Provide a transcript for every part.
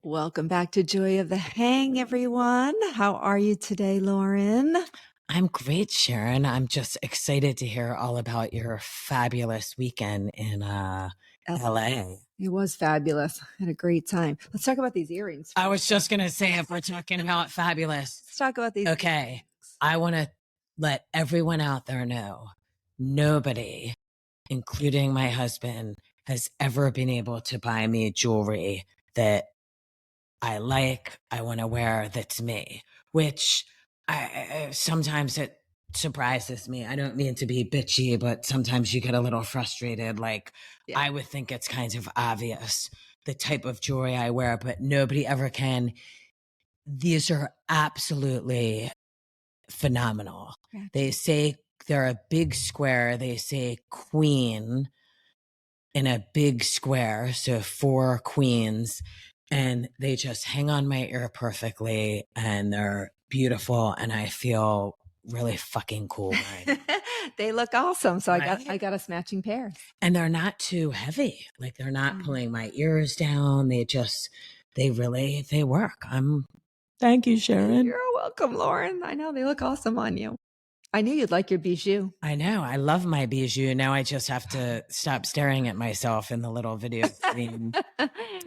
Welcome back to Joy of the Hang, everyone. How are you today, Lauren? I'm great, Sharon. I'm just excited to hear all about your fabulous weekend in LA. It was fabulous. I had a great time. Let's talk about these earrings. I was just going to say, if we're talking about fabulous. Let's talk about these Okay. earrings. I want to let everyone out there know nobody, including my husband, has ever been able to buy me jewelry that I want to wear, that's me, which sometimes it surprises me. I don't mean to be bitchy, but sometimes you get a little frustrated. I would think it's kind of obvious the type of jewelry I wear, but nobody ever can. These are absolutely phenomenal. Gotcha. They say they're a big square. They say queen in a big square. So 4 queens. And they just hang on my ear perfectly, and they're beautiful, and I feel really fucking cool. Right? They look awesome. So Right? I got us matching pairs. And they're not too heavy. Like, they're not pulling my ears down. They work. Thank you, Sharon. You're welcome, Lauren. I know they look awesome on you. I knew you'd like your bijou. I know. I love my bijou. Now I just have to stop staring at myself in the little video screen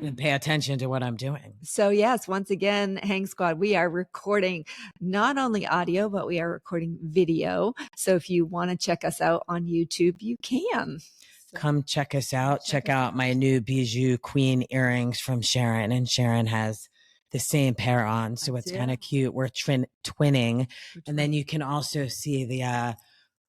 and pay attention to what I'm doing. So yes, once again, Hang Squad, we are recording not only audio, but we are recording video. So if you want to check us out on YouTube, you can. Come check us out. Check out my new bijou queen earrings from Sharon. And Sharon has the same pair on. So it's kind of cute. We're twinning. And then you can also see the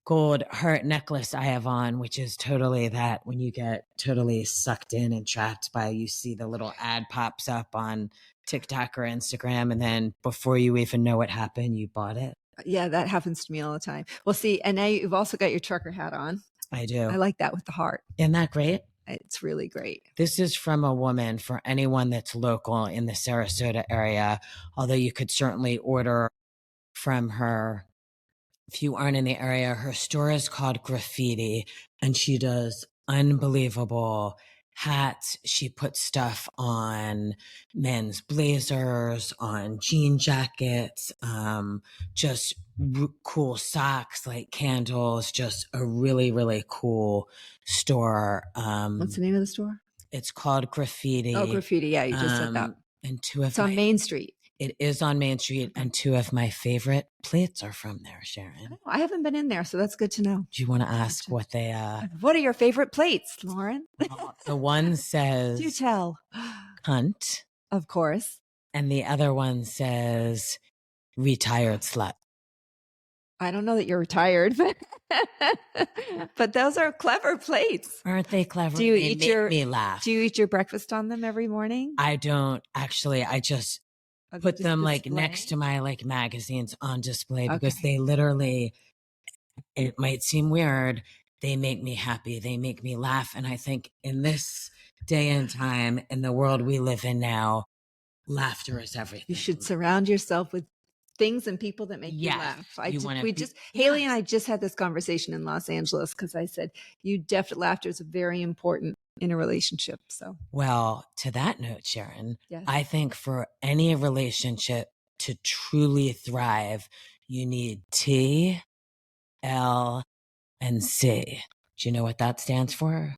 gold heart necklace I have on, which is totally that when you get totally sucked in and trapped by, you see the little ad pops up on TikTok or Instagram. And then before you even know what happened, you bought it. Yeah, that happens to me all the time. Well, see, and now you've also got your trucker hat on. I do. I like that with the heart. Isn't that great? It's really great. This is from a woman for anyone that's local in the Sarasota area, although you could certainly order from her if you aren't in the area. Her store is called Graffiti, and she does unbelievable hats. She puts stuff on men's blazers, on jean jackets, just cool socks, like candles, just a really, really cool store. What's the name of the store? It's called Graffiti. Oh, Graffiti. Yeah, you just said that. And it's on Main Street. It is on Main Street, and 2 of my favorite plates are from there, Sharon. Oh, I haven't been in there, so that's good to know. Do you want to ask what they What are your favorite plates, Lauren? The one says Do tell. Cunt. Of course. And the other one says retired slut. I don't know that you're retired, but those are clever plates. Aren't they clever? Do you make me laugh. Do you eat your breakfast on them every morning? I don't actually. I just put them like next to my like magazines on display because they literally, it might seem weird, they make me happy, they make me laugh. And I think in this day and time, in the world we live in now, laughter is everything. You should surround yourself with things and people that make you laugh. Haley and I just had this conversation in Los Angeles because I said, laughter is very important in a relationship. So, well, to that note, Sharon, I think for any relationship to truly thrive, you need T, L, and C. Do you know what that stands for?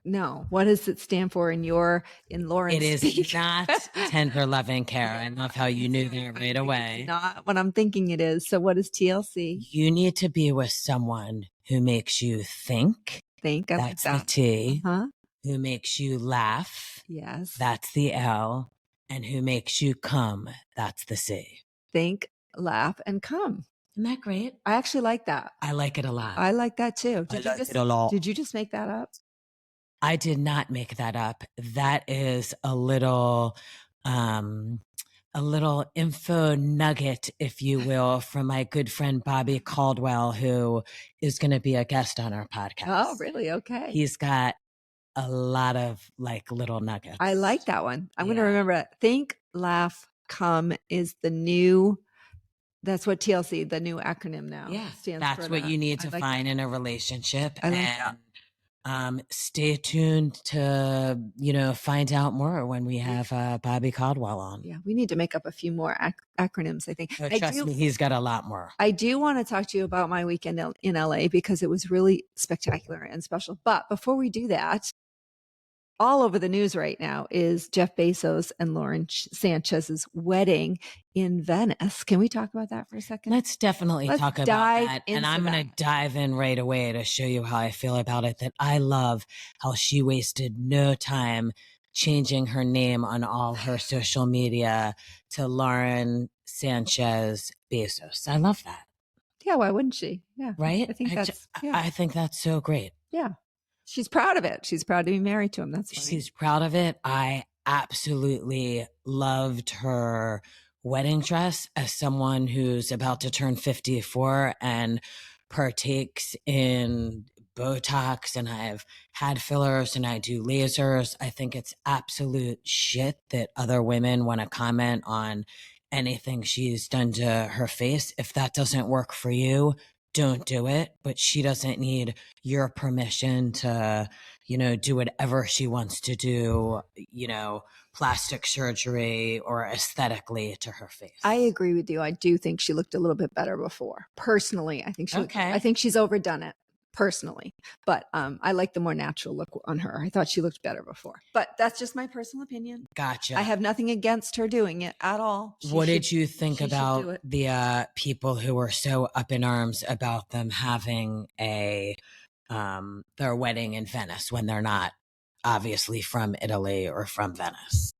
No. What does it stand for in Lauren's It is speak? not tender loving care. I love how you knew that right away. Not what I'm thinking it is. So what is TLC? You need to be with someone who makes you think. That's the T. Who makes you laugh. Yes. That's the L. And who makes you come. That's the C. Think, laugh, and come. Isn't that great? I actually like that. I like it a lot. I like that too. I like it a lot. Did you just make that up? I did not make that up. That is a little info nugget, if you will, from my good friend Bobby Caldwell, who is going to be a guest on our podcast. Oh, really? Okay. He's got a lot of like little nuggets. I like that one. I'm going to remember it. Think, laugh, come is the new. That's what TLC, the new acronym now. Yeah, that's what you need to find in a relationship. I like that. Stay tuned to, find out more when we have Bobby Caldwell on. Yeah, we need to make up a few more acronyms, I think. Oh, trust me, he's got a lot more. I do want to talk to you about my weekend in LA because it was really spectacular and special. But before we do that, all over the news right now is Jeff Bezos and Lauren Sanchez's wedding in Venice. Can we talk about that for a second? Let's definitely talk about that. And I'm going to dive in right away to show you how I feel about it, that I love how she wasted no time changing her name on all her social media to Lauren Sanchez Bezos. I love that. Yeah, why wouldn't she? Yeah. Right? I think that's so great. Yeah. She's proud of it. She's proud to be married to him. That's funny. She's proud of it. I absolutely loved her wedding dress as someone who's about to turn 54 and partakes in Botox, and I've had fillers and I do lasers. I think it's absolute shit that other women want to comment on anything she's done to her face. If that doesn't work for you, don't do it. But she doesn't need your permission to, do whatever she wants to do, plastic surgery or aesthetically to her face. I agree with you. I do think she looked a little bit better before. Personally, I think I think she's overdone it. Personally, but I like the more natural look on her. I thought she looked better before, but that's just my personal opinion. Gotcha. I have nothing against her doing it at all. What did you think about the people who were so up in arms about them having their wedding in Venice when they're not obviously from Italy or from Venice?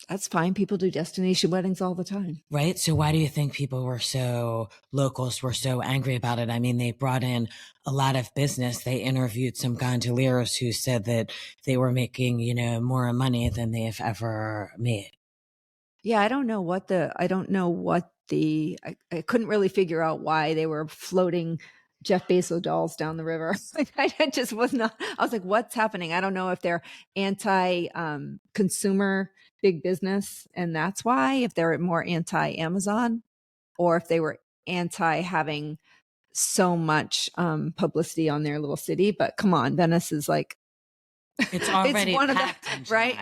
That's fine. People do destination weddings all the time. Right. So why do you think locals were so angry about it? I mean, they brought in a lot of business. They interviewed some gondoliers who said that they were making, more money than they've ever made. Yeah. I couldn't really figure out why they were floating Jeff Bezos dolls down the river. I just was not, I was like, what's happening? I don't know if they're consumer big business and that's why, if they're more anti-Amazon, or if they were anti having so much publicity on their little city. But come on, Venice is like, it's already right?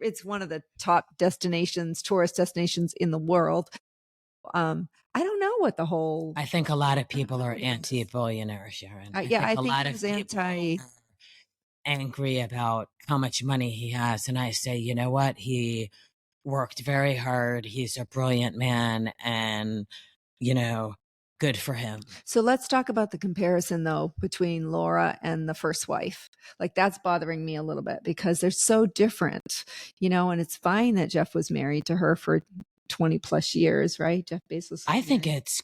It's one of the top tourist destinations in the world. I don't know what the whole. I think a lot of people are anti-billionaire, Sharon. I think a lot of people angry about how much money he has, and I say, you know what? He worked very hard. He's a brilliant man, and good for him. So let's talk about the comparison though between Laura and the first wife. Like that's bothering me a little bit because they're so different, and it's fine that Jeff was married to her for 20 plus years, right? Jeff Bezos. I think it's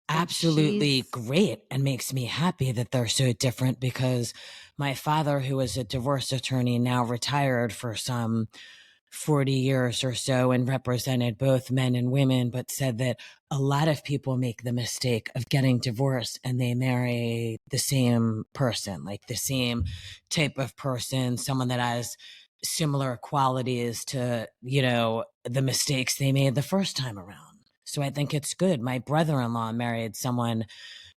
absolutely great and makes me happy that they're so different, because my father, who was a divorce attorney, now retired for some 40 years or so and represented both men and women, but said that a lot of people make the mistake of getting divorced and they marry the same person, like the same type of person, someone that has similar qualities to, the mistakes they made the first time around. So I think it's good. My brother-in-law married someone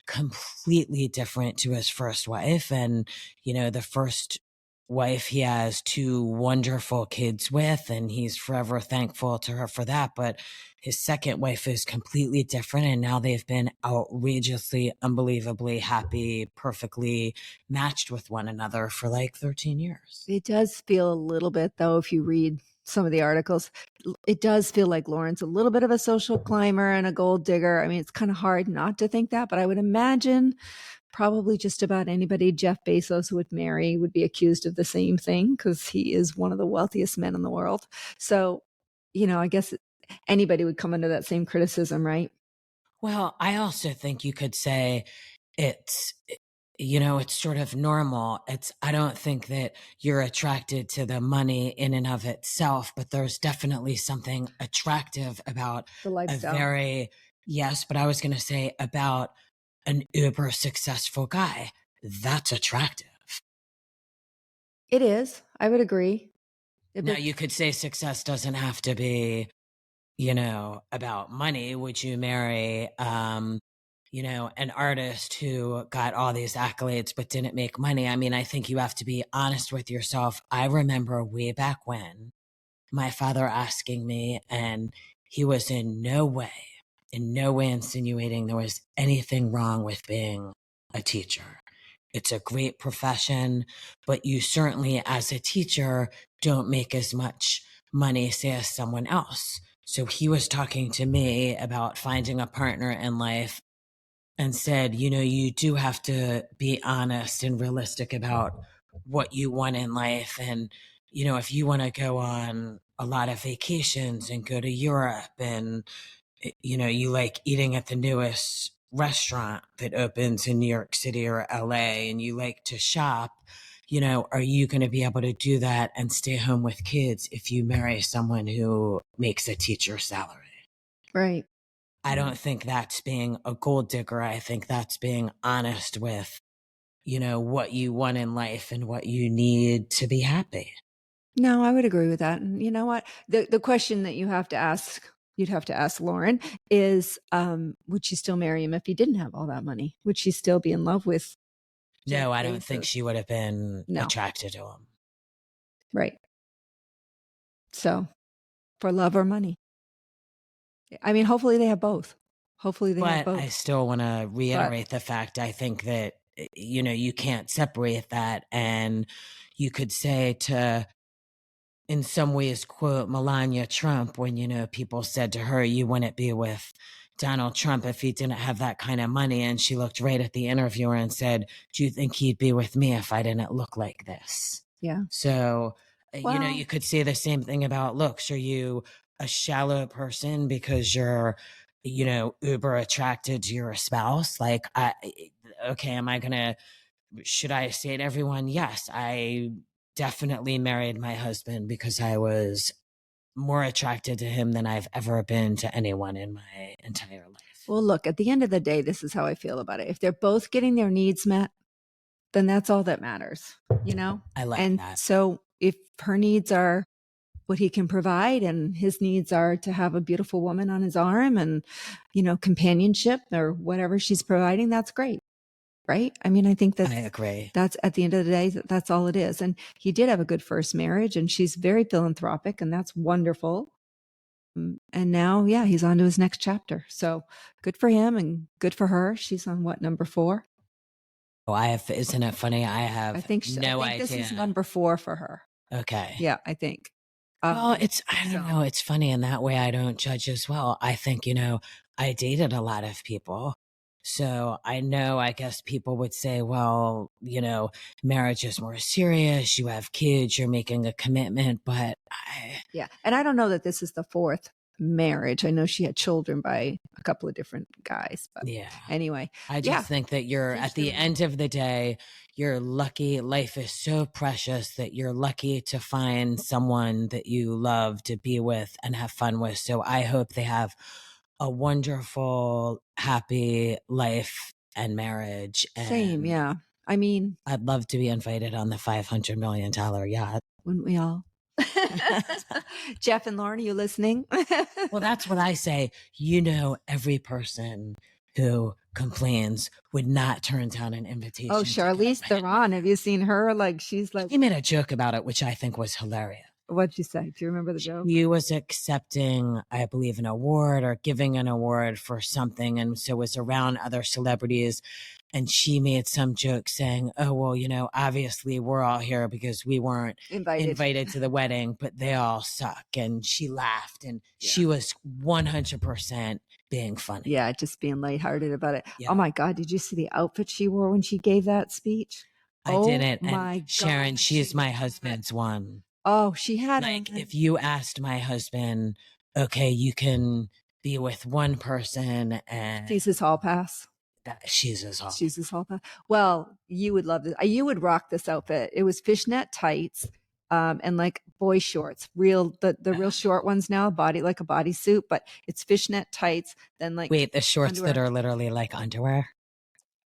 completely different to his first wife. And, the first wife he has 2 wonderful kids with, and he's forever thankful to her for that. But his second wife is completely different. And now they've been outrageously, unbelievably happy, perfectly matched with one another for like 13 years. It does feel a little bit, though, if you read some of the articles, it does feel like Lauren's a little bit of a social climber and a gold digger. I mean, it's kind of hard not to think that, but I would imagine probably just about anybody Jeff Bezos would marry would be accused of the same thing, because he is one of the wealthiest men in the world. So, I guess anybody would come under that same criticism, right? Well, I also think you could say it's sort of normal. I don't think that you're attracted to the money in and of itself, but there's definitely something attractive about the lifestyle. Yes, but I was going to say about an uber successful guy. That's attractive. It is. I would agree. Now, you could say success doesn't have to be, about money. Would you marry, an artist who got all these accolades but didn't make money. I mean, I think you have to be honest with yourself. I remember way back when my father asking me, and he was in no way insinuating there was anything wrong with being a teacher. It's a great profession, but you certainly, as a teacher, don't make as much money, say, as someone else. So he was talking to me about finding a partner in life and said, you do have to be honest and realistic about what you want in life. And, if you want to go on a lot of vacations and go to Europe and, you like eating at the newest restaurant that opens in New York City or LA and you like to shop, are you going to be able to do that and stay home with kids if you marry someone who makes a teacher salary? Right. I don't think that's being a gold digger. I think that's being honest with, what you want in life and what you need to be happy. No, I would agree with that. And you know what? The question that you'd have to ask Lauren is, would she still marry him if he didn't have all that money? Would she still be in love with Jeff No, I Bezos? don't think she would have been attracted to him. Right. So, for love or money. I mean, hopefully they have both. But I still want to reiterate the fact, I think that, you can't separate that. And you could say to, in some ways, quote, Melania Trump, when, people said to her, you wouldn't be with Donald Trump if he didn't have that kind of money. And she looked right at the interviewer and said, do you think he'd be with me if I didn't look like this? Yeah. So, you could say the same thing about looks. Are you a shallow person because you're, uber attracted to your spouse? Like, should I say to everyone, yes, I definitely married my husband because I was more attracted to him than I've ever been to anyone in my entire life. Well, look, at the end of the day, this is how I feel about it. If they're both getting their needs met, then that's all that matters, I like and that. So if her needs are what he can provide and his needs are to have a beautiful woman on his arm and, companionship or whatever she's providing, that's great. Right. I mean, I think I agree. That's at the end of the day, that's all it is. And he did have a good first marriage and she's very philanthropic and that's wonderful. And now, he's on to his next chapter. So good for him and good for her. She's on number 4? Oh, isn't it funny? I think idea. This is number 4 for her. Okay. Yeah, I think. Well, I don't know. It's funny in that way. I don't judge as well. I think, I dated a lot of people. So I guess people would say, well, marriage is more serious. You have kids, you're making a commitment, but and I don't know that this is the 4th marriage. I know she had children by a couple of different guys, but anyway, I just think that you're at the end of the day, you're lucky. Life is so precious that you're lucky to find someone that you love to be with and have fun with. So I hope they have a wonderful, happy life and marriage. And same. Yeah. I mean, I'd love to be invited on the $500 million yacht. Wouldn't we all? Jeff and Lauren, are you listening? Well, that's what I say. Every person who complains would not turn down an invitation. Oh, Charlize Theron. Have you seen her? She made a joke about it, which I think was hilarious. What'd you say? Do you remember the joke? He was accepting, I believe, an award or giving an award for something. And so was around other celebrities. And she made some joke saying, oh, well, obviously we're all here because we weren't invited to the wedding, but they all suck. And she laughed and she was 100% being funny. Yeah, just being lighthearted about it. Yeah. Oh my God, did you see the outfit she wore when she gave that speech? I didn't. And Sharon, she's my husband's one. Oh, she had if you asked my husband, okay, you can be with one person and she's his hall pass. She's his hall. She's his hall pass. Well, you would love this. You would rock this outfit. It was fishnet tights, and boy shorts, the real short ones now, like a bodysuit, but it's fishnet tights. Then wait, the shorts underwear. That are literally like underwear.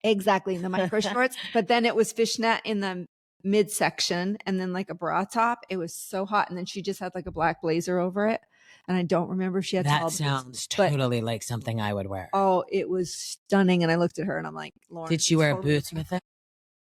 Exactly, the micro shorts. But then it was fishnet in the midsection and then a bra top. It was so hot. And then she just had a black blazer over it. And I don't remember if she had That tall boots, sounds but totally like something I would wear. oh, it was stunning. And I looked at her and I'm like, Lauren, Did she wear boots with it?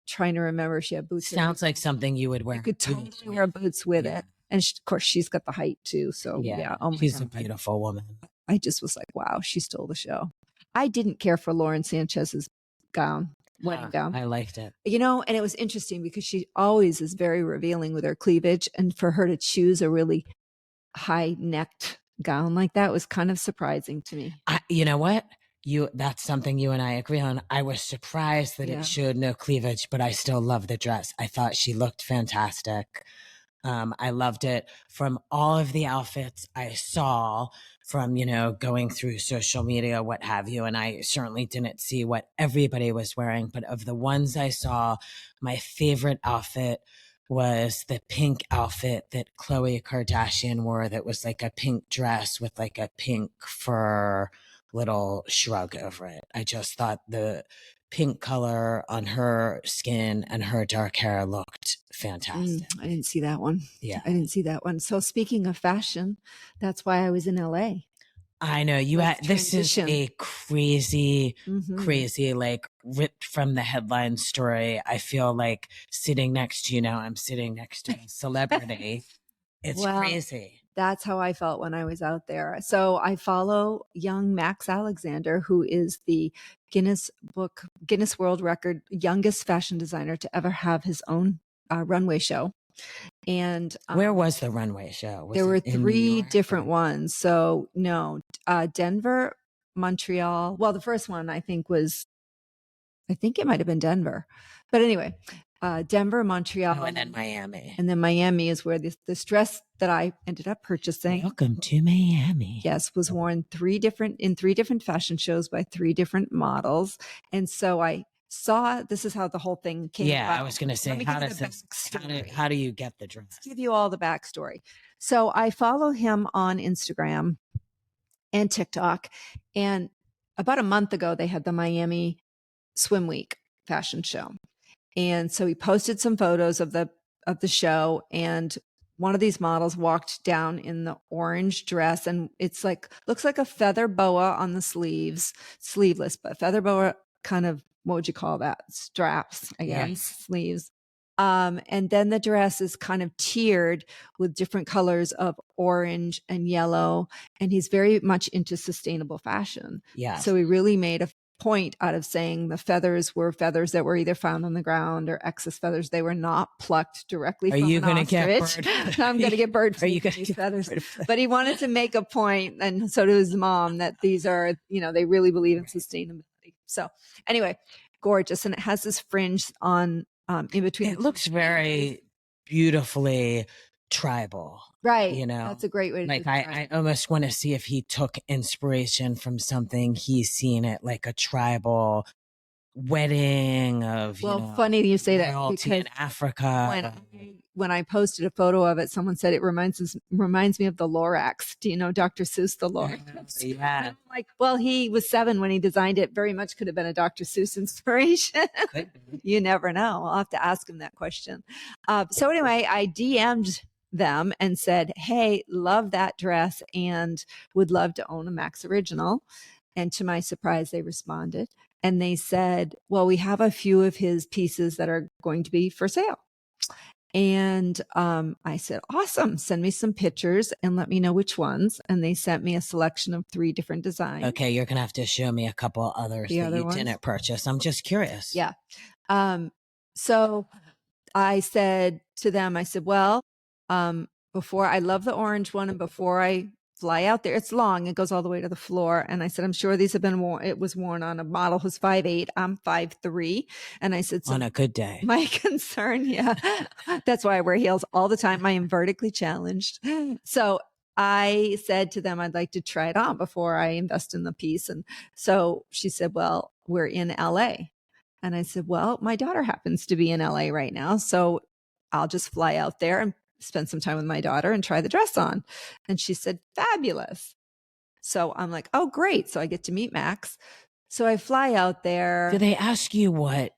trying to remember if she had boots. Sounds like something you would wear. You could totally wear boots with it. And of course, she's got the height too. So yeah, oh my she's God. a beautiful woman. I just was like, wow, she stole the show. I didn't care for Lauren Sanchez's gown, wedding gown. I liked it. You know, and it was interesting because she always is very revealing with her cleavage. And for her to choose a really high necked gown like that was kind of surprising to me. You know what? That's something you and I agree on. I was surprised that it showed no cleavage, but I still love the dress. I thought she looked fantastic. I loved it from all of the outfits I saw from, you know, going through social media, what have you. And I certainly didn't see what everybody was wearing, but of the ones I saw, my favorite outfit was the pink outfit that Khloe Kardashian wore. That was like a pink dress with like a pink fur little shrug over it. I just thought the pink color on her skin and her dark hair looked fantastic. I didn't see that one. Yeah. I didn't see that one. So speaking of fashion, that's why I was in LA. I know you had, this is a crazy, crazy, like ripped from the headline story. I feel like sitting next to you now, I'm sitting next to a celebrity. It's crazy. That's how I felt when I was out there. So I follow young Max Alexander, who is the Guinness World Record youngest fashion designer to ever have his own runway show. And where was the runway show? There were 3 different ones. So no, Denver, Montreal. Well, the first one I think it might have been Denver, but anyway, Denver, Montreal, and then Miami. And then Miami is where this dress that I ended up purchasing. Welcome to Miami. Yes, was worn in 3 different fashion shows by 3 different models. And so I saw, this is how the whole thing came about. I was going to say, how do you get the dress? Let's give you all the backstory. So I follow him on Instagram and TikTok. And about a month ago, they had the Miami Swim Week fashion show. And so he posted some photos of the show, and one of these models walked down in the orange dress, and it's like, looks like a feather boa on the sleeves, sleeveless, but feather boa kind of, what would you call that? Straps, I guess, sleeves. And then the dress is kind of tiered with different colors of orange and yellow. And he's very much into sustainable fashion. Yeah. So he really made a point out of saying the feathers were feathers that were either found on the ground or excess feathers. They were not plucked directly from an ostrich. I'm going to get bird food from these feathers. But he wanted to make a point, and so did his mom, that these are, they really believe in sustainability. So anyway, gorgeous. And it has this fringe on in between. It looks very beautifully tribal. Right. That's a great way to describe it. I almost want to see if he took inspiration from something he's seen at like a tribal wedding of, funny you say that, because in Africa. When I posted a photo of it, someone said it reminds me of the Lorax. Do you know Dr. Seuss, the Lorax? Yeah. I'm like, well, he was 7 when he designed it. Very much could have been a Dr. Seuss inspiration. You never know. I'll have to ask him that question. So anyway, I DM'd them and said, hey, love that dress and would love to own a Max original. And to my surprise, they responded and they said, well, we have a few of his pieces that are going to be for sale. And I said, awesome, send me some pictures and let me know which ones. And they sent me a selection of 3 different designs. Okay, you're going to have to show me a couple others that you didn't purchase. I'm just curious. Yeah. So I said to them, I said, well, before, I love the orange one, and before I fly out there, it's long, it goes all the way to the floor. And I said, I'm sure these have been worn. It was worn on a model who's 5'8". I'm 5'3". And I said, so on a good day, my concern, that's why I wear heels all the time. I am vertically challenged. So I said to them, I'd like to try it on before I invest in the piece. And so she said, well, we're in LA. And I said, well, my daughter happens to be in LA right now, so I'll just fly out there and spend some time with my daughter and try the dress on. And she said, fabulous. So I'm like, oh, great. So I get to meet Max. So I fly out there. Do they ask you what,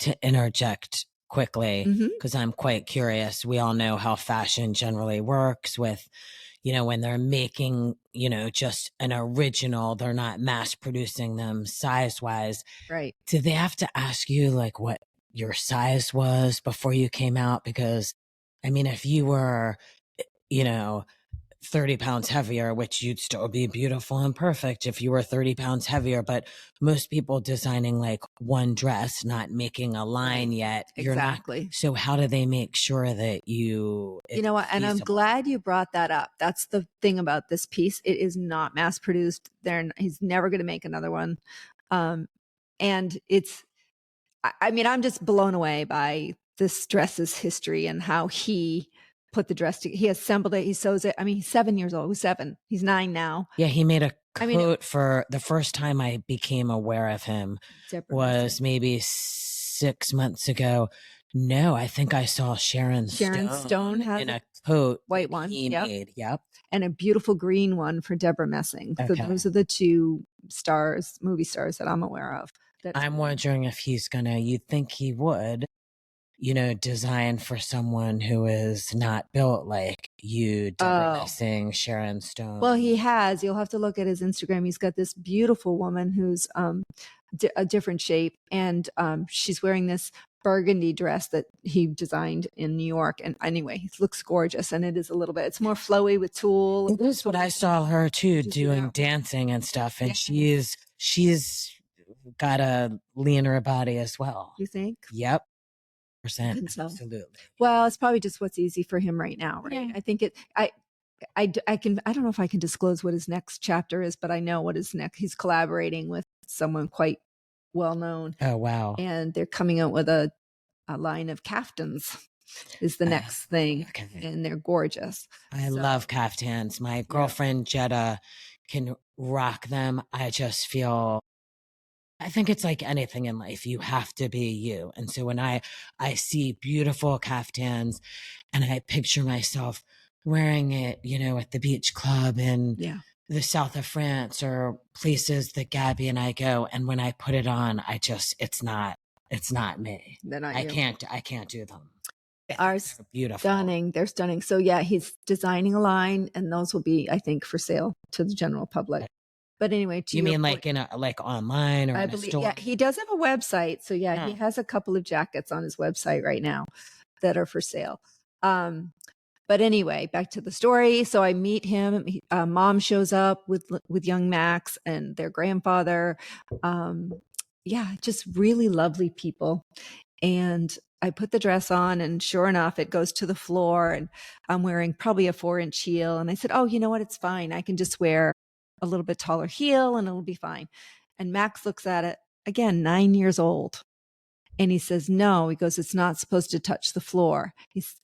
to interject quickly, because I'm quite curious. We all know how fashion generally works with, when they're making, just an original, they're not mass producing them size wise. Right. Did they have to ask you like what your size was before you came out? Because I mean, if you were, 30 pounds heavier, which you'd still be beautiful and perfect if you were 30 pounds heavier. But most people designing like one dress, not making a line yet. Exactly. So how do they make sure that you know what? And I'm glad you brought that up. That's the thing about this piece. It is not mass produced. He's never going to make another one. And I mean, I'm just blown away by this dress's history and how he put the dress together. He assembled it. He sews it. I mean, he's 7 years old. He was 7. He's 9 now. Yeah, he made a coat for the first time I became aware of him was maybe 6 months ago. No, I think I saw Sharon Stone has in a coat, white one. He made. Yep. And a beautiful green one for Deborah Messing. Okay. So those are the two movie stars that I'm aware of. I'm wondering if he's you'd think he would, design for someone who is not built like you, Deborah Messing, Sharon Stone. Well, he has. You'll have to look at his Instagram. He's got this beautiful woman who's a different shape, and she's wearing this burgundy dress that he designed in New York. And anyway, it looks gorgeous, and it's more flowy with tulle. This is what I saw her too, doing dancing and stuff, and she's got a leaner body as well. You think? Yep. Absolutely. Well, it's probably just what's easy for him right now, right? Yeah. I think I don't know if I can disclose what his next chapter is, but I know what his next. He's collaborating with someone quite well known. Oh, wow. And they're coming out with a line of caftans is the next thing. Okay. And they're gorgeous. I love caftans. My girlfriend Jetta can rock them. I think it's like anything in life. You have to be you. And so when I see beautiful caftans and I picture myself wearing it, at the beach club in the south of France or places that Gabby and I go. And when I put it on, it's not me. I can't do them. They're beautiful. Stunning. They're stunning. So he's designing a line, and those will be, I think, for sale to the general public. But anyway, you mean like like online or in a store? Yeah, he does have a website. So he has a couple of jackets on his website right now that are for sale. But anyway, back to the story. So I meet him. Mom shows up with young Max and their grandfather. Just really lovely people. And I put the dress on, and sure enough, it goes to the floor, and I'm wearing probably a 4-inch heel. And I said, oh, you know what? It's fine. I can just wear a little bit taller heel and it'll be fine. And Max looks at it again, 9 years old. And he says, no, he goes, it's not supposed to touch the floor.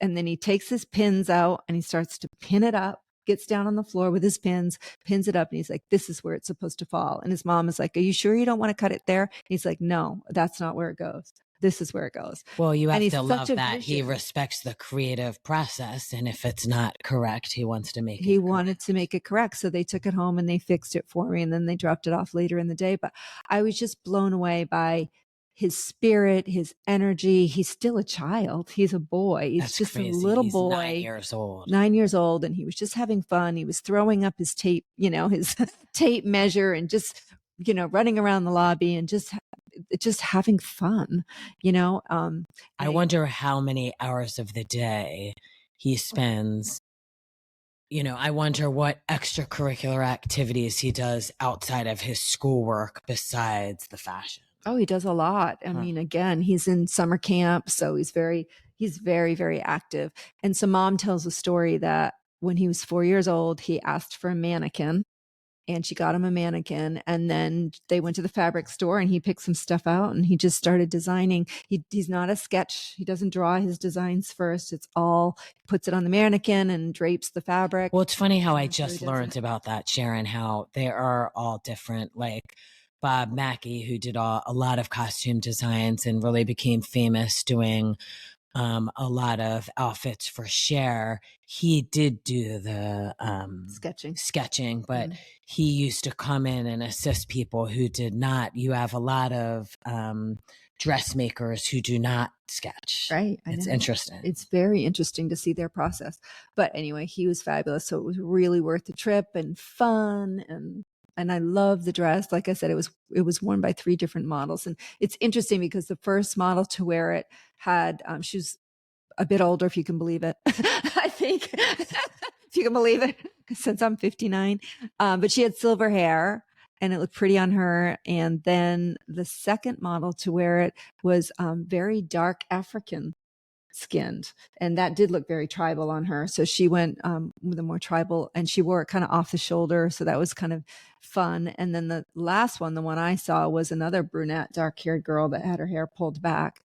And then he takes his pins out and he starts to pin it up, gets down on the floor with his pins it up. And he's like, this is where it's supposed to fall. And his mom is like, are you sure you don't want to cut it there? And he's like, no, that's not where it goes. This is where it goes. Well, you have to love that he respects the creative process. And if it's not correct, he wants to make it. He wanted to make it correct. So they took it home and they fixed it for me. And then they dropped it off later in the day. But I was just blown away by his spirit, his energy. He's still a child. He's a boy. He's just crazy. A little boy. 9 years old. 9 years old. And he was just having fun. He was throwing up his tape, his tape measure, and just, running around the lobby and just having fun, I wonder how many hours of the day he spends. I wonder what extracurricular activities he does outside of his schoolwork besides the fashion. Oh, he does a lot. I mean, again, he's in summer camp, so he's very, very active. And so Mom tells a story that when he was 4 years old, he asked for a mannequin. And she got him a mannequin, and then they went to the fabric store and he picked some stuff out and he just started designing. He's not a sketch. He doesn't draw his designs first. It's all, puts it on the mannequin and drapes the fabric. Well, it's funny how I just learned about that, Sharon, how they are all different. Like Bob Mackie, who did a lot of costume designs and really became famous doing a lot of outfits for Cher. He did do the sketching, but he used to come in and assist people who did not. You have a lot of dressmakers who do not sketch. Right. It's interesting. It's very interesting to see their process. But anyway, he was fabulous. So it was really worth the trip and fun. And I love the dress. Like I said, it was worn by 3 different models. And it's interesting because the first model to wear it had, she was a bit older, if you can believe it. I think, if you can believe it, since I'm 59. But she had silver hair and it looked pretty on her. And then the second model to wear it was very dark African skinned, and that did look very tribal on her. So she went with a more tribal, and she wore it kind of off the shoulder. So that was kind of fun. And then the last one, the one I saw, was another brunette, dark haired girl that had her hair pulled back,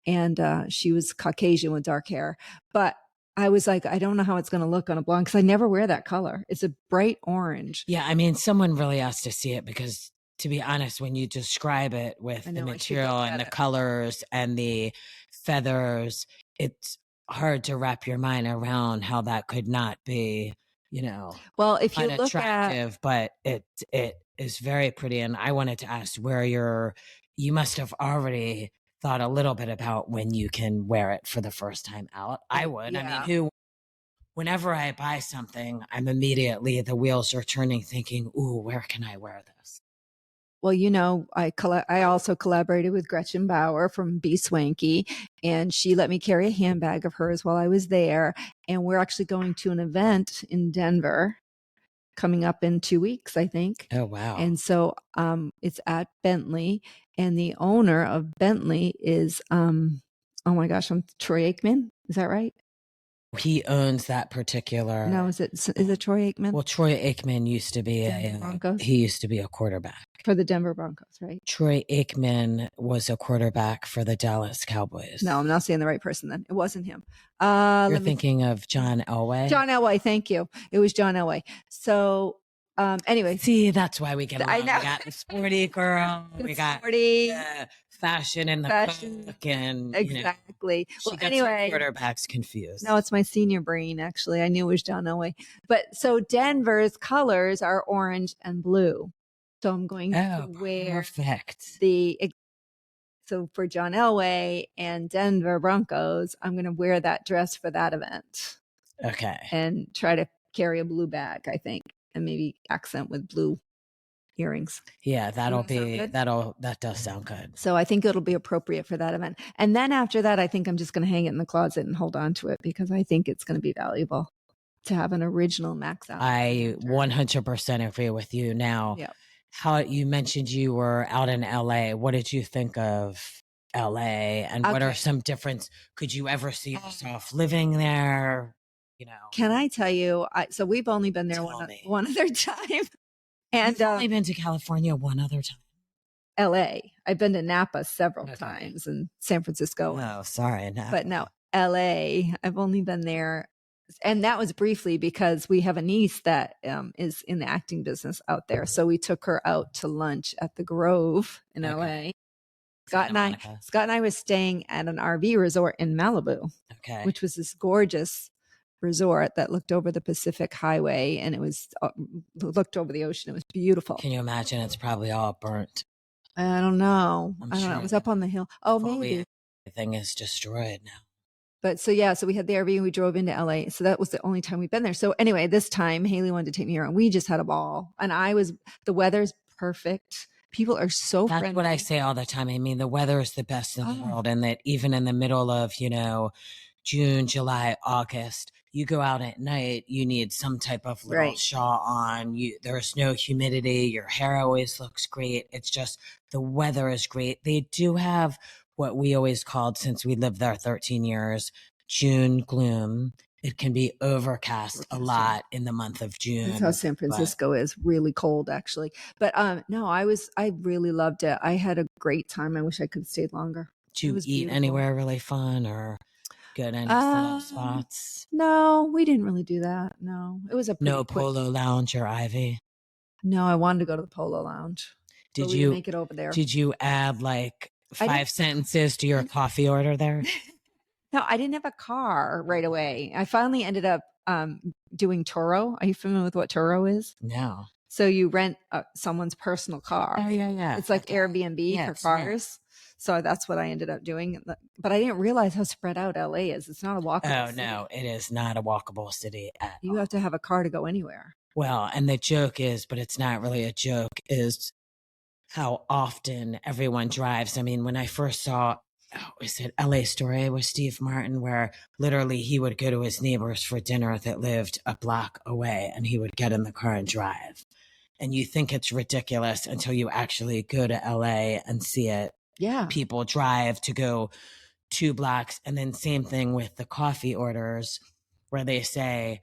and she was Caucasian with dark hair. But I was like, I don't know how it's going to look on a blonde because I never wear that color. It's a bright orange. Yeah, I mean, someone really has to see it because, to be honest, when you describe it with the material and the colors and the feathers, it's hard to wrap your mind around how that could not be, well, if you look attractive, but it is very pretty. And I wanted to ask where you must have already thought a little bit about when you can wear it for the first time out. I would. Yeah. I mean, whenever I buy something, I'm immediately, the wheels are turning thinking, ooh, where can I wear this? Well, I also collaborated with Gretchen Bauer from Be Swanky, and she let me carry a handbag of hers while I was there. And we're actually going to an event in Denver coming up in 2 weeks, I think. Oh, wow. And so it's at Bentley, and the owner of Bentley is, oh my gosh, I'm Troy Aikman. Is that right? He owns that particular. No, is it Troy Aikman? Well, Troy Aikman used to be he used to be a quarterback for the Denver Broncos, right? Troy Aikman was a quarterback for the Dallas Cowboys. No, I'm not saying the right person then. It wasn't him. You're thinking of John Elway? John Elway, thank you. It was John Elway. So anyway. See, that's why we get along. I know. We got the sporty girl. We got sporty. Fashion and the cook and exactly. She gets her quarterbacks confused. No, it's my senior brain. Actually, I knew it was John Elway. But so Denver's colors are orange and blue. So I'm going to wear so for John Elway and Denver Broncos, I'm going to wear that dress for that event. Okay. And try to carry a blue bag, I think, and maybe accent with blue earrings. Yeah, that does sound good. So I think it'll be appropriate for that event. And then after that, I think I'm just going to hang it in the closet and hold on to it because I think it's going to be valuable to have an original max out. I 100% agree with you. Now, how you mentioned you were out in LA. What did you think of LA and what are some difference? Could you ever see yourself living there? Can I tell you? So we've only been there one other time. And I've only been to California one other time. LA. I've been to Napa several times and San Francisco. Oh, sorry. Napa. But no, LA. I've only been there. And that was briefly because we have a niece that is in the acting business out there. So we took her out to lunch at the Grove in LA. Scott and I was staying at an RV resort in Malibu, which was this gorgeous resort that looked over the Pacific Highway, and it was looked over the ocean. It was beautiful. Can you imagine? It's probably all burnt. I don't know. I don't know. It was up on the hill. Oh, maybe everything is destroyed now. But so we had the RV and we drove into LA. So that was the only time we've been there. So anyway, this time Haley wanted to take me around. We just had a ball, and the weather's perfect. People are so friendly. That's what I say all the time. I mean, the weather is the best in the world, and that even in the middle of June, July, August. You go out at night, you need some type of little shawl on. There's no humidity. Your hair always looks great. It's just the weather is great. They do have what we always called, since we lived there 13 years, June gloom. It can be overcast a lot in the month of June. That's how San Francisco is, really cold actually. But no, I really loved it. I had a great time. I wish I could have stayed longer. Did you eat anywhere really fun or good any spots? No, we didn't really do that. No, it was no Polo Lounge or Ivy. No, I wanted to go to the Polo Lounge. Did you make it over there? Did you add like 5 sentences to your coffee order there? No, I didn't have a car right away. I finally ended up doing Turo. Are you familiar with what Turo is? No. So you rent someone's personal car. Oh, yeah. It's like Okay. Airbnb for Yes, right. cars. So that's what I ended up doing. But I didn't realize how spread out LA is. It's not a walkable city. No, it is not a walkable city at You all. have to have a car to go anywhere. Well, and the joke is, but it's not really a joke, is how often everyone drives. I mean, when I first saw, is it LA Story with Steve Martin, where literally he would go to his neighbors for dinner that lived a block away, and he would get in the car and drive. And you think it's ridiculous until you actually go to LA and see it. Yeah. People drive to go 2 blocks. And then same thing with the coffee orders, where they say,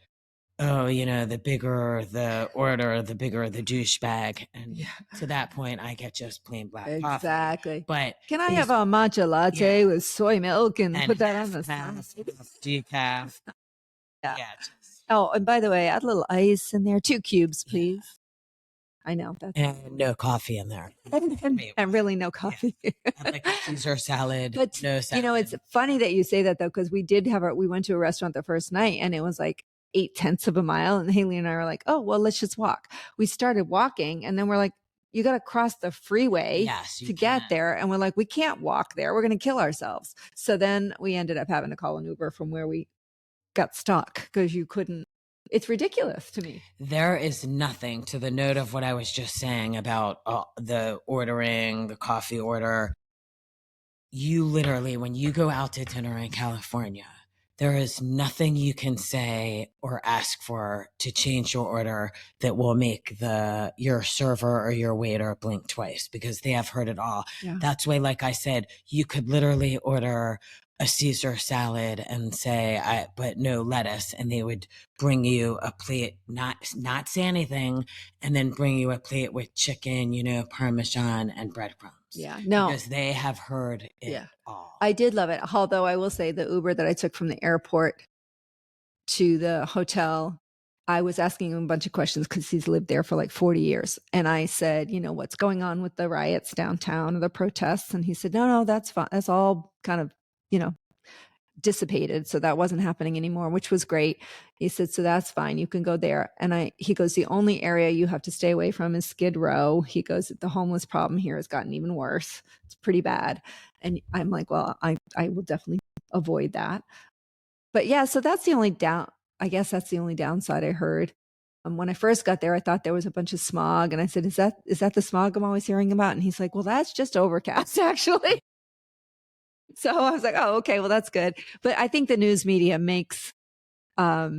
oh, the bigger the order, the bigger the douchebag. And to that point, I get just plain black coffee. Exactly. But can I have a matcha latte with soy milk and put that on the side? Decaf. Yeah. Oh, and by the way, add a little ice in there. 2 cubes, please. Yeah. I know. And no coffee in there. And really no coffee. Yeah. Like a Caesar salad. But, no salad. It's funny that you say that, though, because we went to a restaurant the first night and it was like 0.8 of a mile. And Haley and I were like, oh, well, let's just walk. We started walking and then we're like, you got to cross the freeway to get there. And we're like, we can't walk there. We're going to kill ourselves. So then we ended up having to call an Uber from where we got stuck because you couldn't. It's ridiculous to me. There is nothing, to the note of what I was just saying about the ordering, the coffee order. You literally, when you go out to dinner in California, there is nothing you can say or ask for to change your order that will make your server or your waiter blink twice, because they have heard it all. Yeah. That's why, like I said, you could literally order a Caesar salad and say, but no lettuce. And they would bring you a plate, not say anything, and then bring you a plate with chicken, Parmesan and breadcrumbs. Yeah, no. Because they have heard it all. I did love it. Although I will say the Uber that I took from the airport to the hotel, I was asking him a bunch of questions because he's lived there for like 40 years. And I said, what's going on with the riots downtown or the protests? And he said, no, that's fine. That's all kind of, dissipated. So that wasn't happening anymore, which was great. He said, so that's fine. You can go there. And he goes, the only area you have to stay away from is Skid Row. He goes, the homeless problem here has gotten even worse. It's pretty bad. And I'm like, well, I will definitely avoid that. But yeah, so that's the only that's the only downside I heard. When I first got there, I thought there was a bunch of smog. And I said, is that the smog I'm always hearing about? And he's like, well, that's just overcast, actually. So I was like, oh, okay, well, that's good. But I think the news media makes a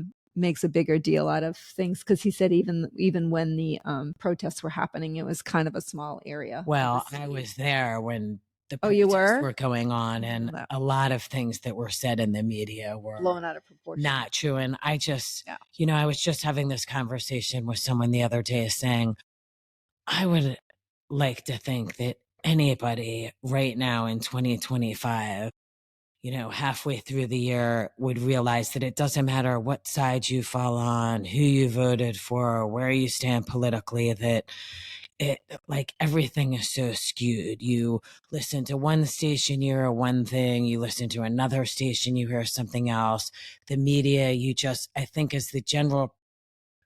bigger deal out of things, because he said even when the protests were happening, it was kind of a small area. Well, I was there when the protests were going on, and a lot of things that were said in the media were blown out of proportion. Not true. And I just, I was just having this conversation with someone the other day saying, I would like to think that anybody right now in 2025, halfway through the year, would realize that it doesn't matter what side you fall on, who you voted for, where you stand politically, that everything is so skewed. You listen to one station, you hear one thing, you listen to another station, you hear something else. The media, I think, is the general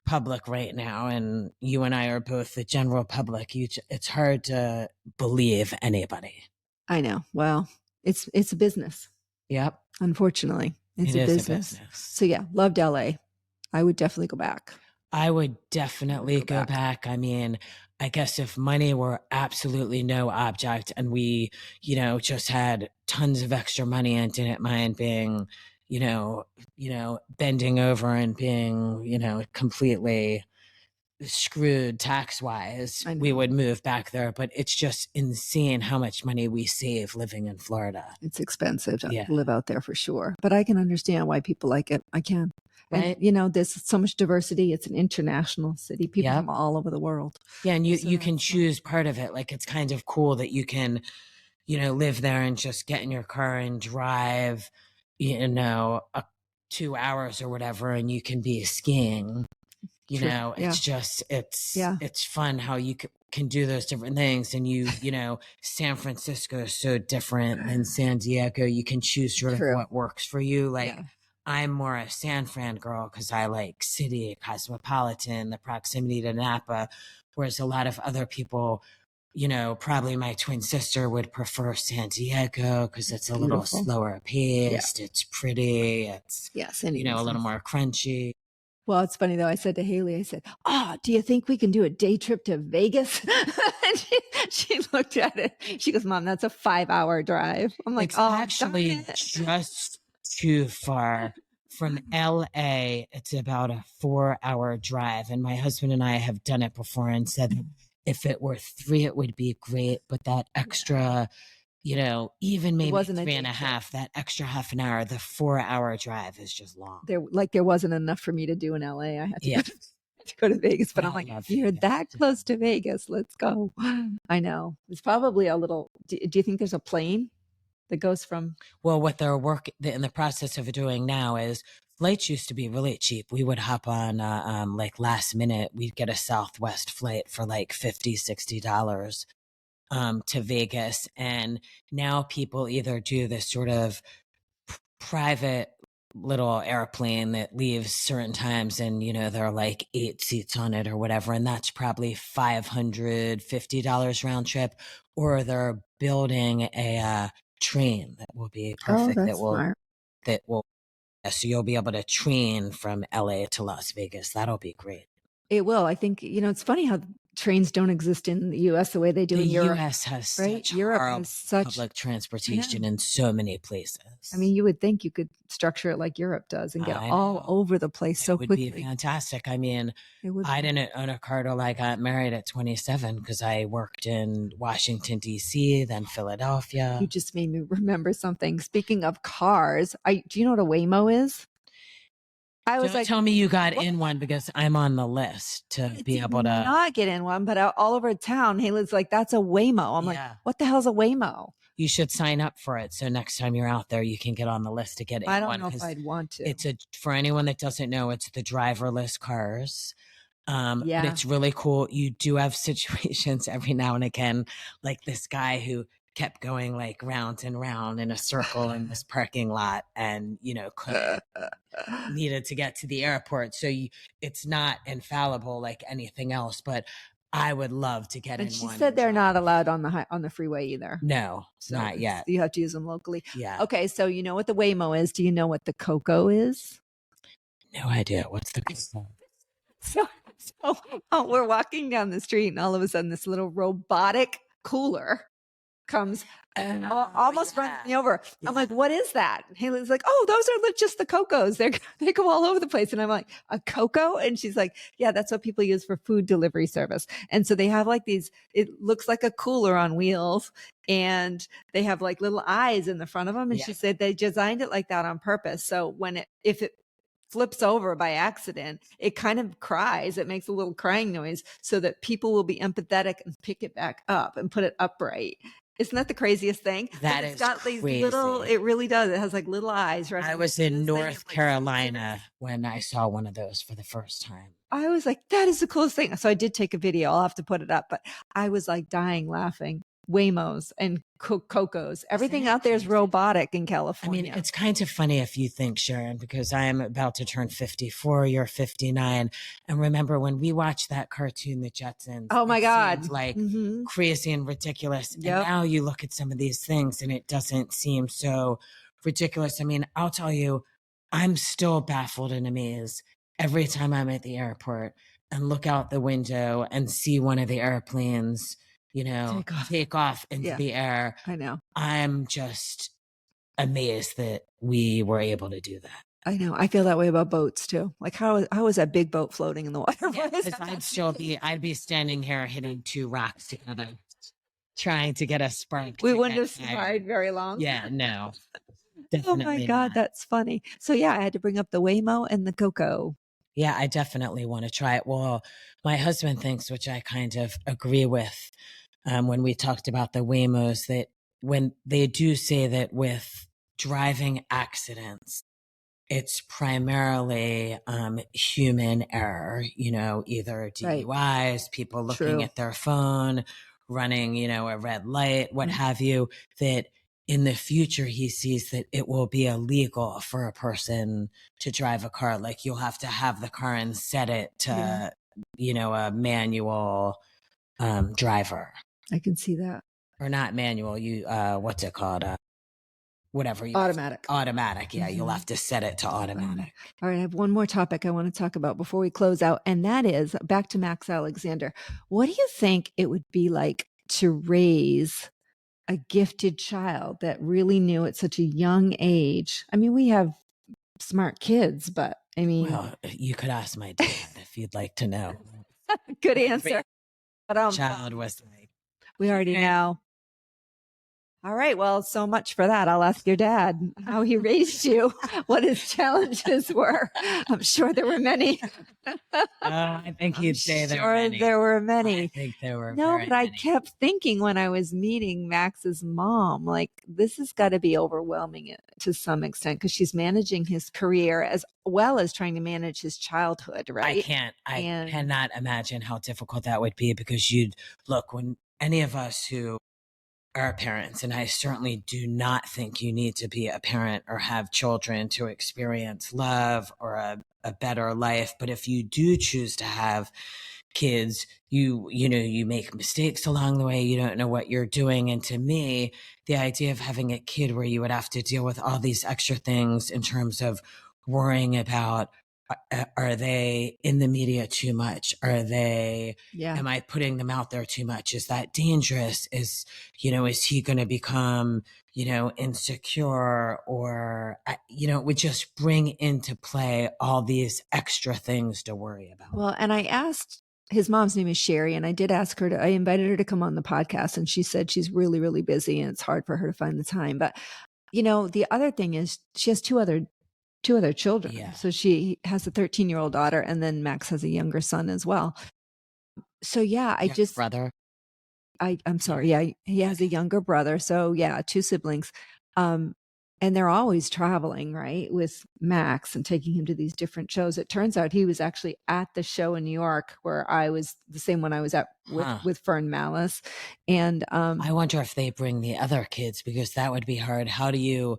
public right now, and you and I are both the general public. It's hard to believe anybody. I know. Well, it's a business. Yep. Unfortunately, it's a business. So yeah, loved LA. I would definitely go back. I would definitely go back. I mean, I guess if money were absolutely no object and we, just had tons of extra money and didn't mind being, bending over and being, completely screwed tax wise, we would move back there. But it's just insane how much money we save living in Florida. It's expensive to live out there for sure. But I can understand why people like it. I can. Right. And, there's so much diversity. It's an international city. People from all over the world. Yeah. And you can choose part of it. Like, it's kind of cool that you can, live there and just get in your car and drive, 2 hours or whatever, and you can be skiing. It's just, it's fun how you can do those different things. And San Francisco is so different than San Diego. You can choose sort of what works for you. I'm more a San Fran girl because I like city, cosmopolitan, the proximity to Napa, whereas a lot of other people, you know, probably my twin sister would prefer San Diego because it's a little Beautiful. slower paced. It's pretty. It's, Yes. you know, a little more crunchy. Well, it's funny though. I said to Haley, I said, "Oh, do you think we can do a day trip to Vegas?" And she looked at it. She goes, "Mom, that's a 5-hour drive." I'm like, It's "Oh, actually just too far. From LA, it's about a 4-hour drive. And my husband and I have done it before and said if it were 3, it would be great. But that extra, you know, even maybe wasn't a 3.5, that extra half an hour, the 4-hour drive is just long. there wasn't enough for me to do in LA. I had to Yeah. go to Vegas, but I'm I like, love you're Vegas. that close to Vegas. Let's go." I know. It's probably a little. Do you think there's a plane that goes from? Well, what they're in the process of doing now is flights used to be really cheap. We would hop on like last minute. We'd get a Southwest flight for like $50-$60 to Vegas. And now people either do this sort of private little airplane that leaves certain times and, you know, there are like 8 seats on it or whatever. And that's probably $550 round trip, or they're building a train that will be perfect. Oh, that's smart. So you'll be able to train from LA to Las Vegas. That'll be great. It will. I think, it's funny how trains don't exist in the US the way they do The in Europe. US has Right? such Europe horrible has such. public transportation in so many places. I mean, you would think you could structure it like Europe does and get all over the place so quickly. It would be fantastic. I mean, It I didn't own a car till I got married at 27 because I worked in Washington, D.C., then Philadelphia. You just made me remember something. Speaking of cars, do you know what a Waymo is? I was Don't tell me you got in one because I'm on the list to be able to not get in one, but all over town, Haley's like, "That's a Waymo." I'm like, "What the hell's a Waymo?" You should sign up for it. So next time you're out there, you can get on the list to get in one. I don't know if I'd want to. It's for anyone that doesn't know, it's the driverless cars. But it's really cool. You do have situations every now and again, like this guy who kept going like round and round in a circle in this parking lot and, you know, needed to get to the airport. So it's not infallible like anything else, but I would love to get in one. And she said they're not allowed on the freeway either. No, not yet. You have to use them locally. Yeah. Okay, so you know what the Waymo is. Do you know what the Coco is? No idea. What's the Coco? So we're walking down the street and all of a sudden this little robotic cooler comes and almost runs me over. Yeah. I'm like, "What is that?" And Haley's like, "Oh, those are just the Cocos. They go all over the place." And I'm like, "A Coco?" And she's like, "Yeah, that's what people use for food delivery service." And so they have like these, it looks like a cooler on wheels and they have like little eyes in the front of them. And she said they designed it like that on purpose. So if it flips over by accident, it kind of cries. It makes a little crying noise so that people will be empathetic and pick it back up and put it upright. Isn't that the craziest thing? It's got crazy. These little, it really does. It has like little eyes. Right? I was in North Carolina when I saw one of those for the first time. I was like, that is the coolest thing. So I did take a video. I'll have to put it up, but I was like dying laughing. Waymos and Cocos. Everything out there is robotic in California. I mean, it's kind of funny if you think, Sharon, because I am about to turn 54, you're 59. And remember when we watched that cartoon, The Jetsons? Oh my God. Like crazy and ridiculous. Yep. And now you look at some of these things and it doesn't seem so ridiculous. I mean, I'll tell you, I'm still baffled and amazed every time I'm at the airport and look out the window and see one of the airplanes, you know, take off into the air. I know. I'm just amazed that we were able to do that. I know. I feel that way about boats too. Like how is that big boat floating in the water? Yeah, I'd be standing here hitting 2 rocks together, trying to get a spark. We wouldn't have survived very long. Yeah, no. Oh my God, that's funny. So yeah, I had to bring up the Waymo and the Coco. Yeah, I definitely want to try it. Well, my husband thinks, which I kind of agree with, when we talked about the Waymos, that when they do say that with driving accidents, it's primarily human error, you know, either DUIs, people looking at their phone, running, you know, a red light, what have you, that in the future, he sees that it will be illegal for a person to drive a car. Like you'll have to have the car and set it to, a manual driver. I can see that. Or not manual. What's it called? Whatever. Automatic. Automatic. Yeah. You'll have to set it to automatic. All right. I have one more topic I want to talk about before we close out. And that is back to Max Alexander. What do you think it would be like to raise a gifted child that really knew at such a young age? I mean, we have smart kids, but I mean, well, you could ask my dad if you'd like to know. Good answer. But child was like, we already know. All right. Well, so much for that. I'll ask your dad how he raised you, what his challenges were. I'm sure there were many. I think he'd say there were many. There were many. I think there were. No, but I many. kept thinking when I was meeting Max's mom, like, this has got to be overwhelming to some extent because she's managing his career as well as trying to manage his childhood, right? I cannot imagine how difficult that would be because when any of us who are parents, and I certainly do not think you need to be a parent or have children to experience love or a better life. But if you do choose to have kids, you make mistakes along the way. You don't know what you're doing. And to me, the idea of having a kid where you would have to deal with all these extra things in terms of worrying about, are they in the media too much? Am I putting them out there too much? Is that dangerous? Is he going to become, insecure or, it would just bring into play all these extra things to worry about. Well, and I asked, his mom's name is Sherry, and I did ask her I invited her to come on the podcast, and she said she's really, really busy and it's hard for her to find the time. But, the other thing is she has two other children. Yeah. So she has a 13-year-old daughter, and then Max has a younger son as well. So yeah, brother. I'm sorry. Yeah, he has a younger brother. So yeah, two siblings. And they're always traveling, right, with Max and taking him to these different shows. It turns out he was actually at the show in New York where I was, the same one I was at with Fern Malice. And I wonder if they bring the other kids, because that would be hard. How do you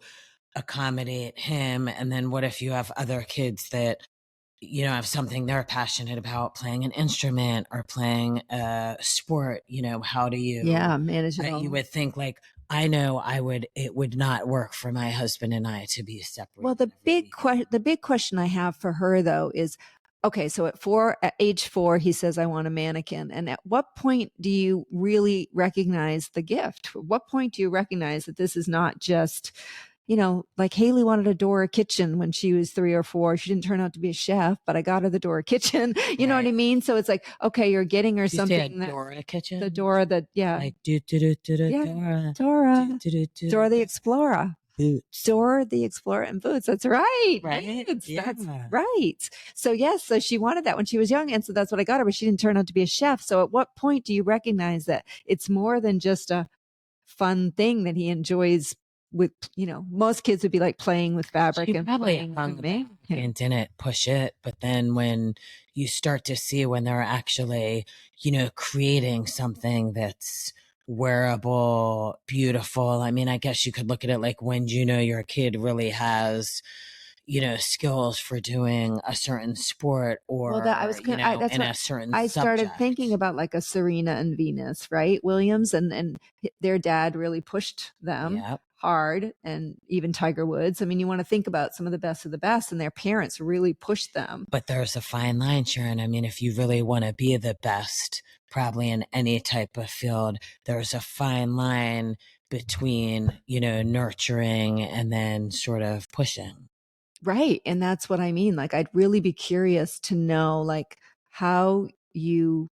accommodate him? And then what if you have other kids that have something they're passionate about, playing an instrument or playing a sport? How do you manage it all? You would think, like, I know it would not work for my husband and I to be separate. Well, the big question I have for her though is, okay, so at age 4, he says, I want a mannequin. And at what point do you really recognize the gift? At what point do you recognize that this is not just, like Haley wanted a Dora kitchen when she was 3 or 4. She didn't turn out to be a chef, but I got her the Dora kitchen. You know what I mean? So it's like, okay, you're getting her something. Dora kitchen? The Dora, like Dora. Dora the Explorer. Boots. Dora the Explorer and boots. That's right. Right. That's right. So yes, so she wanted that when she was young. And so that's what I got her, but she didn't turn out to be a chef. So at what point do you recognize that it's more than just a fun thing that he enjoys with, most kids would be like playing with fabric. She and probably hung back and didn't push it. But then when you start to see when they're actually, creating something that's wearable, beautiful. I mean, I guess you could look at it like, when your kid really has, skills for doing a certain sport or, in a certain I started subject. thinking about like a Serena and Venus, right? Williams and their dad really pushed them hard, and even Tiger Woods. I mean, you want to think about some of the best, and their parents really pushed them. But there's a fine line, Sharon. I mean, if you really want to be the best, probably in any type of field, there's a fine line between, nurturing and then sort of pushing. Right. And that's what I mean. Like, I'd really be curious to know, like, how you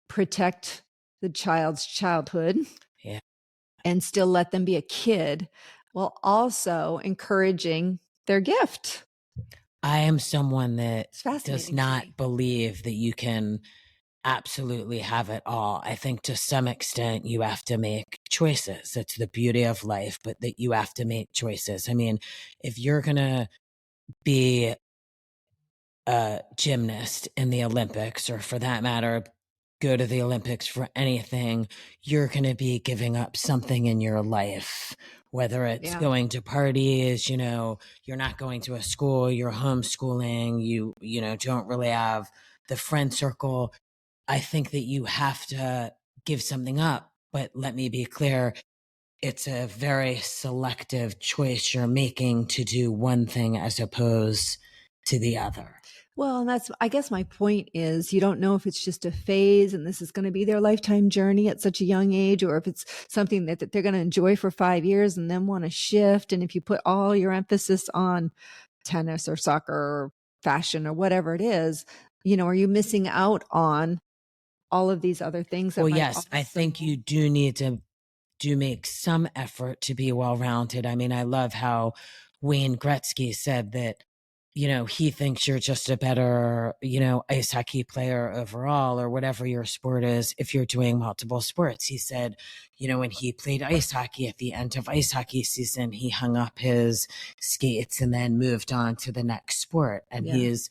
protect the child's childhood and still let them be a kid while also encouraging their gift. I am someone that does not believe that you can absolutely have it all. I think to some extent you have to make choices. It's the beauty of life, but that you have to make choices. I mean, if you're going to be a gymnast in the Olympics, or for that matter, go to the Olympics for anything, you're going to be giving up something in your life, whether it's going to parties, you're not going to a school, you're homeschooling, you don't really have the friend circle. I think that you have to give something up. But let me be clear, it's a very selective choice you're making to do one thing as opposed to the other. Well, and I guess my point is, you don't know if it's just a phase and this is going to be their lifetime journey at such a young age, or if it's something that they're going to enjoy for 5 years and then want to shift. And if you put all your emphasis on tennis or soccer or fashion or whatever it is, are you missing out on all of these other things? Well, yes, I think you do need to make some effort to be well-rounded. I mean, I love how Wayne Gretzky said that, he thinks you're just a better, ice hockey player overall, or whatever your sport is, if you're doing multiple sports. He said, when he played ice hockey, at the end of ice hockey season, he hung up his skates and then moved on to the next sport. And he is,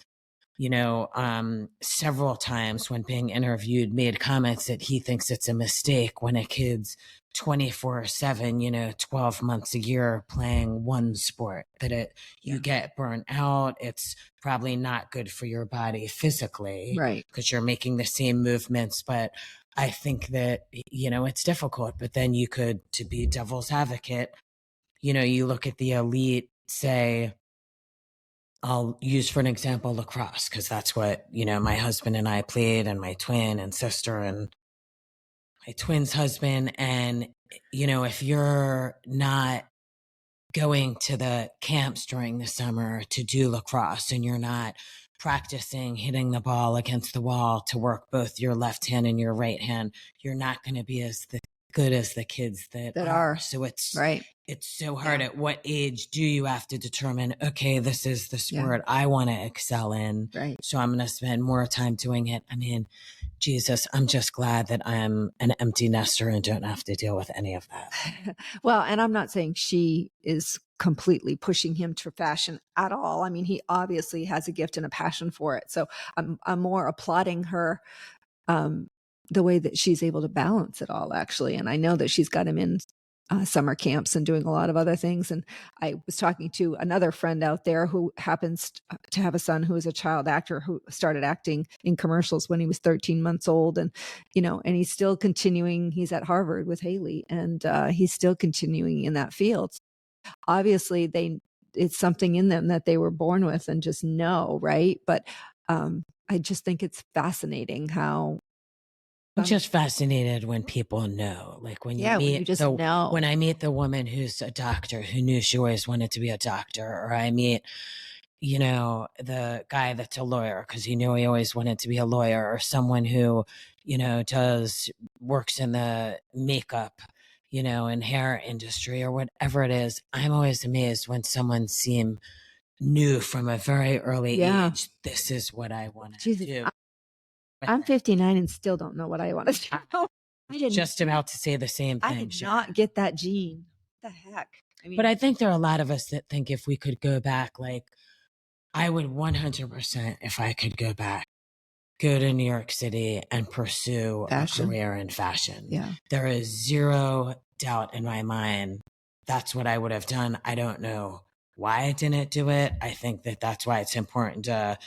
several times when being interviewed, made comments that he thinks it's a mistake when a kid's 24/7, 12 months a year playing one sport, that you get burnt out. It's probably not good for your body physically, right? Because you're making the same movements. But I think that, it's difficult. But then you could, to be devil's advocate, you look at the elite, say, I'll use for an example lacrosse, because that's what, my husband and I played, and my twin and sister and my twin's husband. And, if you're not going to the camps during the summer to do lacrosse, and you're not practicing hitting the ball against the wall to work both your left hand and your right hand, you're not going to be as good as the kids that are. So it's right. It's so hard. At what age do you have to determine, okay, this is the sport I want to excel in. Right. So I'm going to spend more time doing it. I mean, Jesus, I'm just glad that I'm an empty nester and don't have to deal with any of that. Well, and I'm not saying she is completely pushing him to fashion at all. I mean, he obviously has a gift and a passion for it. So I'm more applauding her, the way that she's able to balance it all, actually. And I know that she's got him in summer camps and doing a lot of other things. And I was talking to another friend out there who happens to have a son who is a child actor, who started acting in commercials when he was 13 months old. And, and he's still continuing. He's at Harvard with Haley, and he's still continuing in that field. Obviously, it's something in them that they were born with and just know, right? But I just think it's fascinating how I'm just fascinated when people know, like when you meet, when you just know. When I meet the woman who's a doctor who knew she always wanted to be a doctor, or I meet, the guy that's a lawyer because he knew he always wanted to be a lawyer, or someone who, works in the makeup, and hair industry, or whatever it is. I'm always amazed when someone knew from a very early age, this is what I want to do. I'm 59 and still don't know what I want to do. I didn't just about to say the same thing. I did not get that gene. What the heck? I mean, but I think there are a lot of us that think if we could go back, like I would 100%, if I could go back, go to New York City and pursue a career in fashion. Yeah. There is zero doubt in my mind that's what I would have done. I don't know why I didn't do it. I think that that's why it's important to,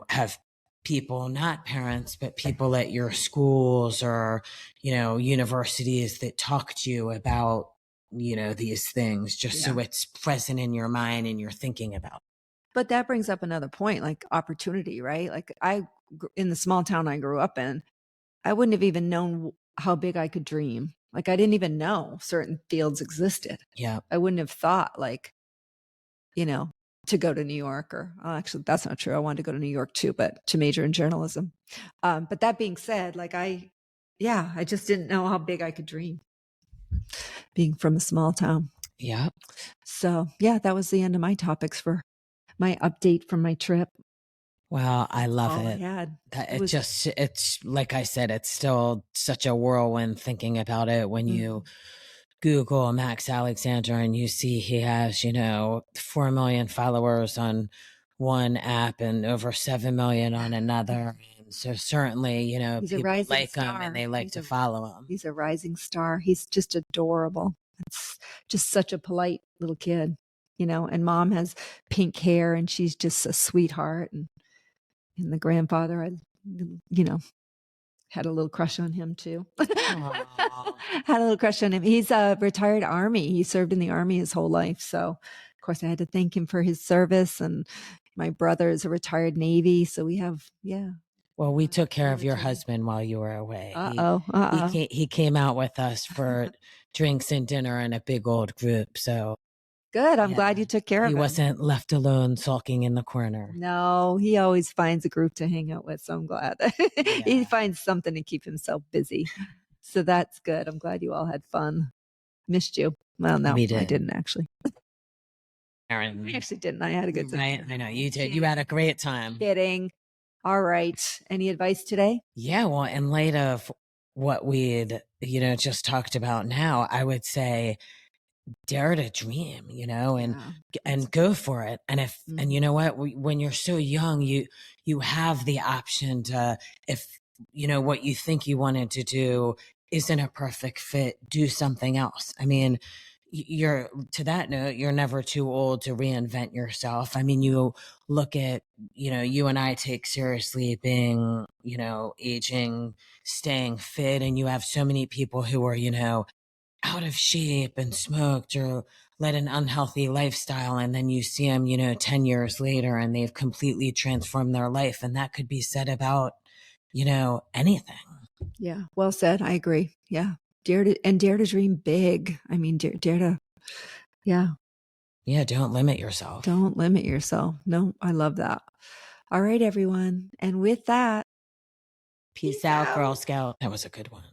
have people, not parents, but people at your schools or, universities that talk to you about, these things, just so it's present in your mind and you're thinking about. But that brings up another point, like opportunity, right? Like in the small town I grew up in, I wouldn't have even known how big I could dream. Like I didn't even know certain fields existed. Yeah. I wouldn't have thought to go to New York, or actually that's not true. I wanted to go to New York too, but to major in journalism. But that being said, like I just didn't know how big I could dream being from a small town. Yeah. So that was the end of my topics for my update from my trip. Wow. I love it. It's like I said, it's still such a whirlwind thinking about it when you Google Max Alexander and you see he has, 4 million followers on one app and over 7 million on another. And So certainly, you know, He's a people rising like him and star. they like to follow him. He's a rising star. He's just adorable. It's just such a polite little kid, you know, and mom has pink hair and she's just a sweetheart. And the grandfather, you know, had a little crush on him too. Had a little crush on him. He's a retired Army. He served in the Army his whole life. So, of course, I had to thank him for his service. And my brother is a retired Navy. So we have, yeah. Well, we took care of your husband while you were away. He came out with us for drinks and dinner in a big old group. So good. I'm glad you took care of him. He wasn't left alone sulking in the corner. No, he always finds a group to hang out with. So I'm glad he finds something to keep himself busy. So that's good. I'm glad you all had fun. Missed you. Well, no, I didn't actually. Sharon. I actually didn't. I had a good time. Right. I know you did. You had a great time. Kidding. All right. Any advice today? Yeah. Well, in light of what we'd, you know, just talked about now, I would say dare to dream, you know, and go for it. And if, and you know what, when you're so young, you have the option to, if, you know, what you think you wanted to do isn't a perfect fit, do something else. I mean, you're, to that note, you're never too old to reinvent yourself. I mean, you look at, you know, you and I take seriously being, you know, aging, staying fit, and you have so many people who are, you know, out of shape and smoked or led an unhealthy lifestyle. And then you see them, you know, 10 years later and they've completely transformed their life. And that could be said about, you know, anything. Yeah. Well said. I agree. Yeah. Dare to dream big. I mean, dare to, yeah. Yeah. Don't limit yourself. Don't limit yourself. No, I love that. All right, everyone. And with that, peace out, Girl Scout. That was a good one.